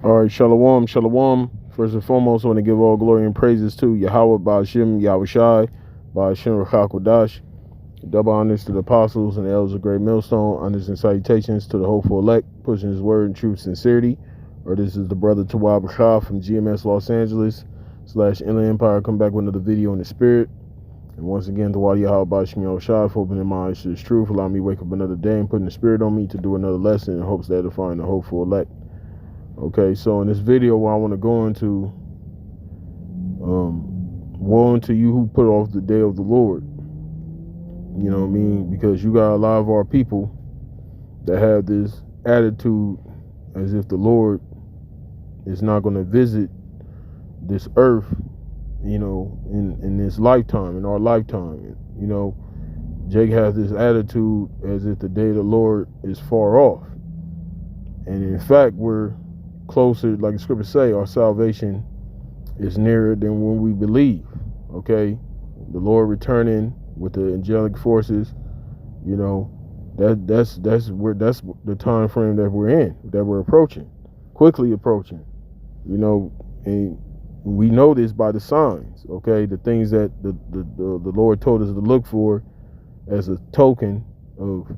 All right, shalom, shalom. First and foremost, I want to give all glory and praises to Yahweh, Ba'ashim, Yahushai, Ba'ashim, Rachakodash. Double honors to the apostles and the elders of Great Millstone. Honors and salutations to the hopeful elect, pushing his word in true sincerity. Or this is the brother Tawab Shah from GMS Los Angeles / Inland Empire. Come back with another video in the spirit. And once again, Tawab Yahweh, Ba'ashim, Yahushai, for opening my eyes to this truth. Allow me to wake up another day and putting the spirit on me to do another lesson in hopes that edifying the hopeful elect. Okay, so in this video, what I want to go into, woe unto you who put off the day of the Lord. You know what I mean? Because you got a lot of our people that have this attitude as if the Lord is not going to visit this earth, you know, in this lifetime, in our lifetime. You know, Jake has this attitude as if the day of the Lord is far off. And in fact, we're closer, like the scriptures say, our salvation is nearer than when we believe. Okay, the Lord returning with the angelic forces, you know, that's the time frame that we're in, that we're approaching, quickly approaching, you know. And we know this by the signs, okay, the things that the Lord told us to look for as a token of,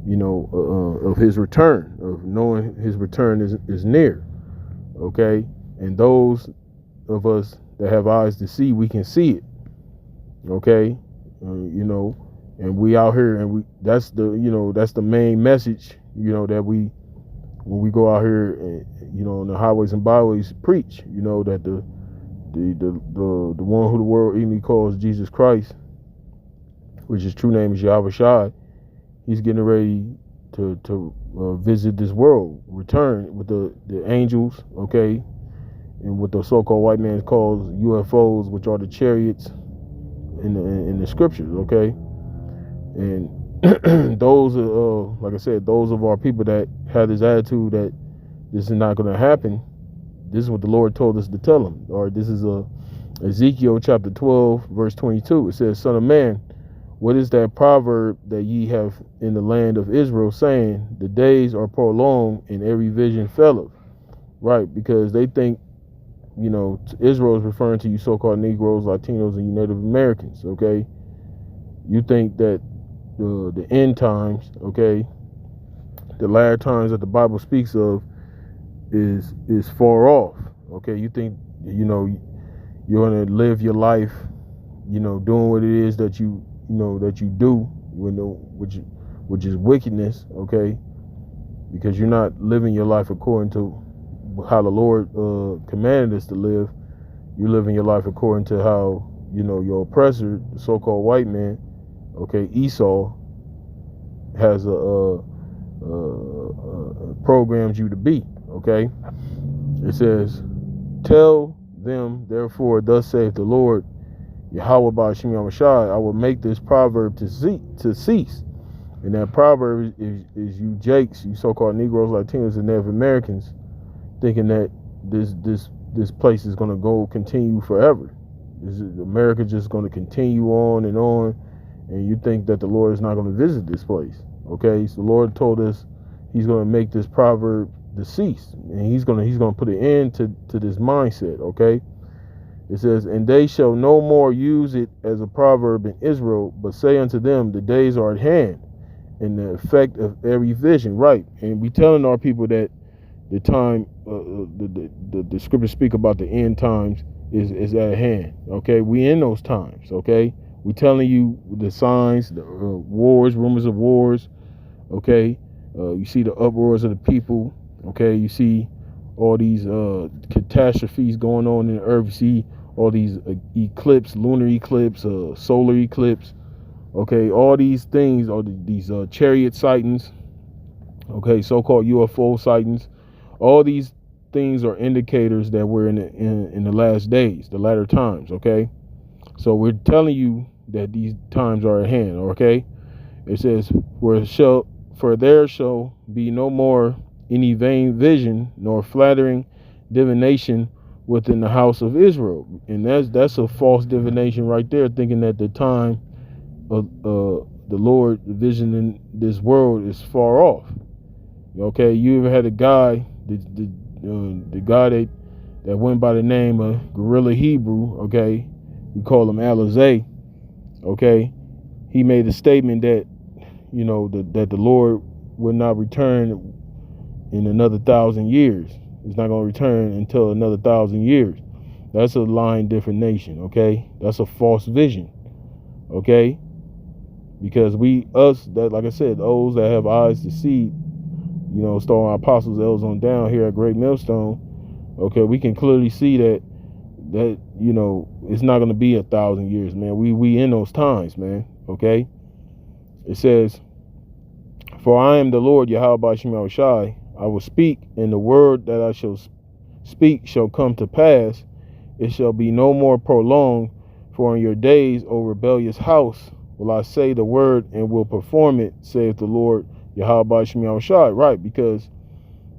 you know, of his return, of knowing his return is near. Okay, and those of us that have eyes to see, we can see it. Okay, you know, and we out here, and that's the main message, you know, that when we go out here and, you know, on the highways and byways, preach, you know, that the one who the world even calls Jesus Christ, which his true name is Yahweh Shai, he's getting ready to visit this world, return with the angels, okay, and what the so-called white man calls UFOs, which are the chariots in the scriptures, okay. And those are, like I said, those of our people that have this attitude that this is not going to happen. This is what the Lord told us to tell them. Or this is Ezekiel chapter 12, verse 22. It says, "Son of man, what is that proverb that ye have in the land of Israel, saying, the days are prolonged and every vision faileth?" Right, because they think, you know, Israel is referring to you so-called Negroes, Latinos, and you Native Americans, okay? You think that the end times, okay, the latter times that the Bible speaks of is far off, okay? You think, you know, you're going to live your life, you know, doing what it is that you do, you know, which is wickedness, okay? Because you're not living your life according to how the Lord commanded us to live. You're living your life according to how, you know, your oppressor, the so-called white man, okay, Esau, has programmed you to be, okay? It says, "Tell them, therefore, thus saith the Lord, Yahweh Ba'ashim Yahushai, I will make this proverb to cease." And that proverb is you Jakes, you so-called Negroes, Latinos, and Native Americans, thinking that this place is going to continue forever. America just going to continue on, and you think that the Lord is not going to visit this place. Okay, so the Lord told us he's going to make this proverb to cease, and he's going to put an end to this mindset. Okay. It says, "And they shall no more use it as a proverb in Israel, but say unto them, the days are at hand, and the effect of every vision." Right. And we telling our people that the time, the scriptures speak about the end times is at hand. Okay. We in those times. Okay. We telling you the signs, the wars, rumors of wars. Okay. You see the uproars of the people. Okay. You see all these catastrophes going on in the earth. You see all these eclipse, lunar eclipse, solar eclipse. Okay, all these things, or these chariot sightings. Okay, so-called UFO sightings. All these things are indicators that we're in the last days, the latter times. Okay, so we're telling you that these times are at hand. Okay, it says, "For there shall be no more any vain vision, nor flattering divination within the house of Israel." And that's a false divination right there, thinking that the time of the Lord visioning this world is far off. Okay, you ever had a guy, the guy that went by the name of Gorilla Hebrew, okay, we call him Alizé, okay, he made a statement that, you know, that the Lord will not return in another 1,000 years. He's not going to return until another 1,000 years. That's a lying divination, okay? That's a false vision, okay? Because that, like I said, those that have eyes to see, you know, starting our apostles, those on down here at Great Millstone, okay, we can clearly see that, you know, it's not going to be 1,000 years, man. We in those times, man, okay? It says, for I am the Lord, Yahweh Ba'ashem Yahushai. I will speak, and the word that I shall speak shall come to pass. It shall be no more prolonged, for in your days, O rebellious house, will I say the word and will perform it, saith the Lord, Yahweh Ba'ashem Yahushai. Right, because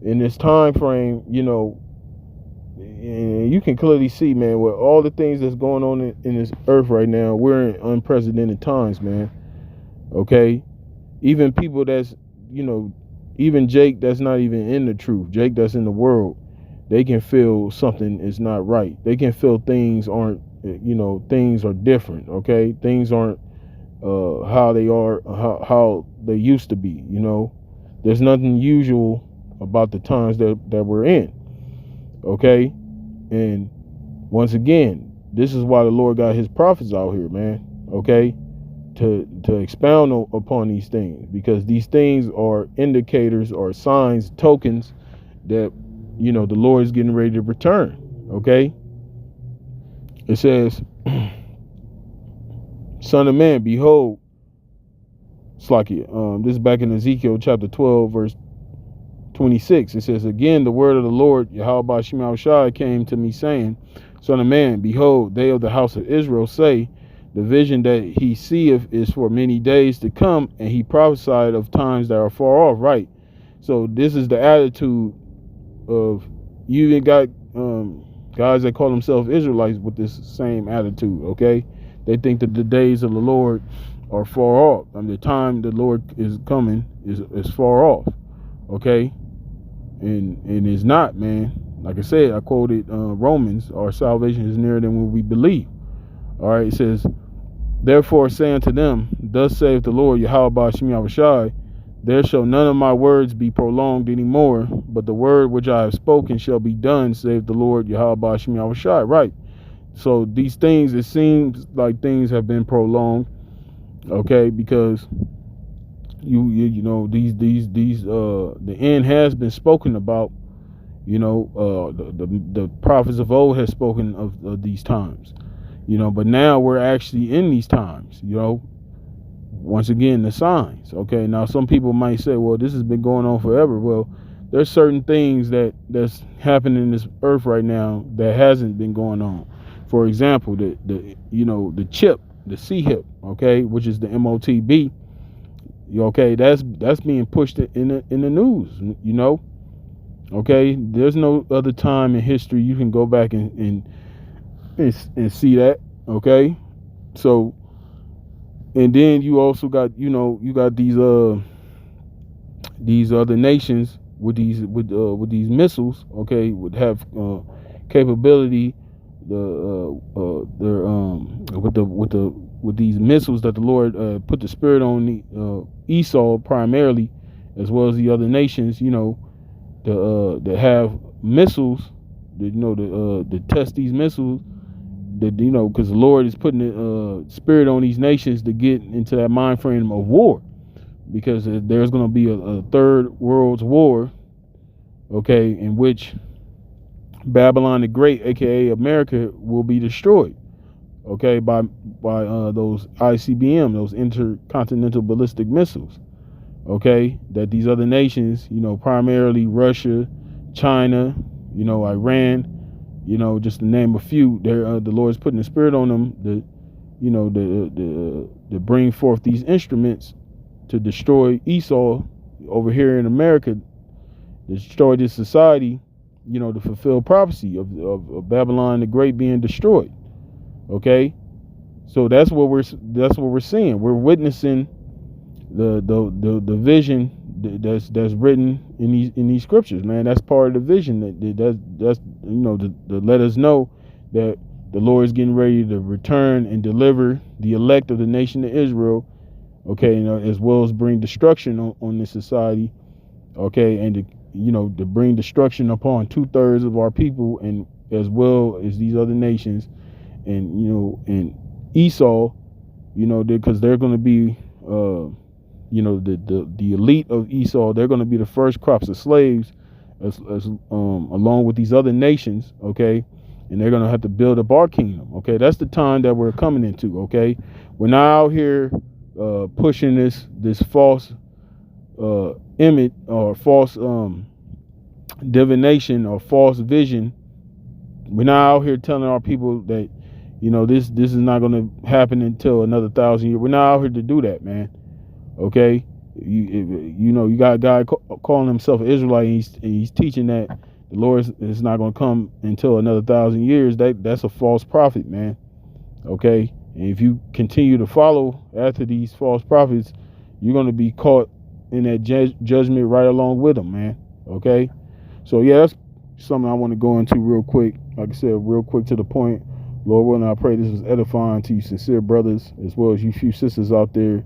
in this time frame, you know, you can clearly see, man, with all the things that's going on in this earth right now, we're in unprecedented times, man. Okay? Even people that's, you know, even Jake that's not even in the truth, Jake that's in the world, they can feel something is not right. They can feel things aren't, you know, things are different, okay? Things aren't how they are, how they used to be, you know? There's nothing usual about the times that we're in, okay? And once again, this is why the Lord got his prophets out here, man, okay? To expound upon these things, because these things are indicators or signs, tokens that, you know, the Lord is getting ready to return, okay? It says, Son of man, behold, Slakia, this is back in Ezekiel chapter 12, verse 26. It says, again, the word of the Lord, Yahweh Ba'ashem Yahushai, came to me, saying, Son of man, behold, they of the house of Israel say, the vision that he seeth is for many days to come, and he prophesied of times that are far off. Right. So this is the attitude of, you even got guys that call themselves Israelites with this same attitude, okay? They think that the days of the Lord are far off. I mean, the time the Lord is coming is far off, okay? And it's not, man. Like I said, I quoted Romans, our salvation is nearer than when we believe. All right, it says, therefore say unto them, thus saith the Lord, Yahweh Ba'ashem Yahushai, there shall none of my words be prolonged any more, but the word which I have spoken shall be done, saith the Lord, Yahweh Ba'ashem Yahushai. Right. So these things, it seems like things have been prolonged, okay, because you know, the end has been spoken about. You know, the prophets of old has spoken of these times. You know, but now we're actually in these times, you know, once again, the signs. Okay, now some people might say, well, this has been going on forever. Well, there's certain things that's happening in this earth right now that hasn't been going on. For example, the chip, the C-HIP, okay, which is the MOTB, okay, that's being pushed in the news, you know. Okay, there's no other time in history you can go back and see that, okay? So, and then you also got, you know, you got these other nations with these missiles, okay, would have capability with these missiles that the Lord put the spirit on Esau primarily, as well as the other nations, you know, that have missiles, that, you know, to test these missiles. That, you know, because the Lord is putting the spirit on these nations to get into that mind frame of war, because there's going to be a third world's war, okay, in which Babylon the Great, aka America, will be destroyed, okay, by those ICBM, those intercontinental ballistic missiles, okay, that these other nations, you know, primarily Russia, China, you know, Iran, you know, just to name a few, the Lord's putting the spirit on them, to bring forth these instruments to destroy Esau over here in America, destroy this society, you know, to fulfill prophecy of Babylon the Great being destroyed. Okay, so that's what we're seeing. We're witnessing the vision that's written in these scriptures, man. That's part of the vision that's to let us know that the Lord is getting ready to return and deliver the elect of the nation of Israel, okay, as well as bring destruction on this society, okay, and to bring destruction upon 2/3 of our people, and as well as these other nations, and Esau, because they're going to be, the elite of Esau, they're going to be the first crops of slaves, along with these other nations, okay, and they're going to have to build up our kingdom, okay. That's the time that we're coming into, okay. We're not out here pushing this false image or false divination or false vision. We're not out here telling our people that this is not going to happen until another 1,000 years. We're not out here to do that, man. Okay, you got a guy calling himself an Israelite, and he's teaching that the Lord is not going to come until another 1,000 years. That's a false prophet, man. Okay, and if you continue to follow after these false prophets, you're going to be caught in that judgment right along with them, man. Okay, so yeah, that's something I want to go into real quick. Like I said, real quick to the point. Lord willing, I pray this was edifying to you sincere brothers, as well as you few sisters out there